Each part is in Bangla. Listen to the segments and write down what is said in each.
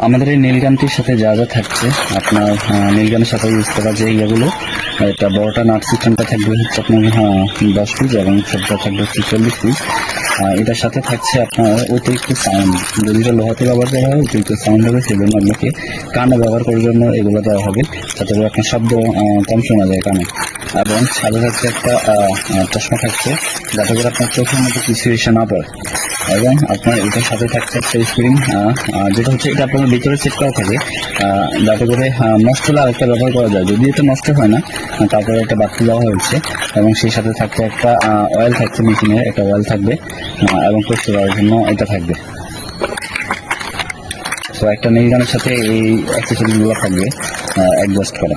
আমাদের এই নীল গানটির সাথে যা যা থাকছে আপনার নীল গানের সাথে ইউজ করা যে ইয়েগুলো, এটা বড়টা নাট সিস্টেমটা থাকবে হচ্ছে আপনার 10 পিস এবং ছোটটা থাকবে হচ্ছে 40 পিস। এটার সাথে থাকছে আপনার অতিরিক্ত সাউন্ড, যদি এটা লোহাতে ব্যবহার করা হয় অতিরিক্ত সাউন্ড হবে, সেজন্য আপনাকে কানে ব্যবহার করার জন্য এগুলো দেওয়া হবে, যাতে করে আপনার শব্দ কম শোনা যায় কানে। এবং সাথে থাকছে একটা চশমা থাকছে, যাতে করে আপনার চোখের মধ্যে কিছু এসে না পড়ে। এবং আপনার এটার সাথে থাকছে একটা স্ক্রিন, যেটা হচ্ছে এটা আপনার ভিতরে সেট করা থাকে, যাতে করে নষ্ট হলে আরেকটা ব্যবহার করা যায়। যদি এটা নষ্ট হয় না, তারপরে একটা বাড়তি দেওয়া হয়েছে। এবং সেই সাথে থাকছে একটা অয়েল থাকছে, মেশিনের একটা অয়েল থাকবে, এবং পোস্ট করার জন্য এটা থাকবে। তো একটা নীল গানের সাথে এই অ্যাক্সেসরিজগুলো থাকবে অ্যাডজাস্ট করা।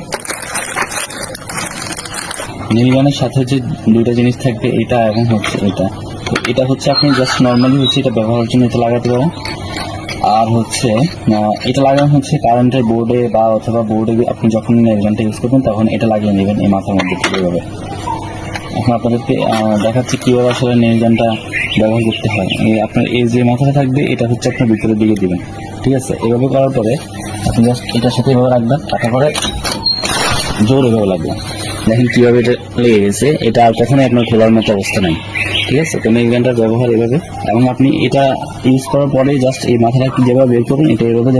নীল গানের সাথে যে দুইটা জিনিস থাকবে, এটা এবং হচ্ছে এটা। তো এটা হচ্ছে আপনি জাস্ট নর্মালি হচ্ছে এটা ব্যবহারের জন্য এটা লাগাতে পারেন। আর হচ্ছে এটা লাগানো হচ্ছে কারেন্টের বোর্ডে বা অথবা বোর্ডে আপনি যখন নীল গানটা ইউজ করবেন তখন এটা লাগিয়ে নেবেন এই মাথার মধ্যে ঠিক এভাবে। এখন আপনাদেরকে দেখাচ্ছি কীভাবে আসলে নীল গানটা ব্যবহার করতে হয়। আপনার এই যে মাথাটা থাকবে এটা হচ্ছে আপনার ভিতরের দিকে দিবেন, ঠিক আছে। এভাবে করার পরে আপনি জাস্ট এটার সাথে এভাবে রাখবেন, রাখার পরে জোর এভাবে লাগবে। দেখেন কীভাবে এটা লেগে গেছে, এটা আর কখনোই আপনার খোলার মতো অবস্থা নেই, ঠিক আছে। তো নীল গানটার ব্যবহার এভাবে, এবং আপনি এটা ইউজ করার পরে জাস্ট এই মাথাটা যেভাবে বের করুন এটা এভাবে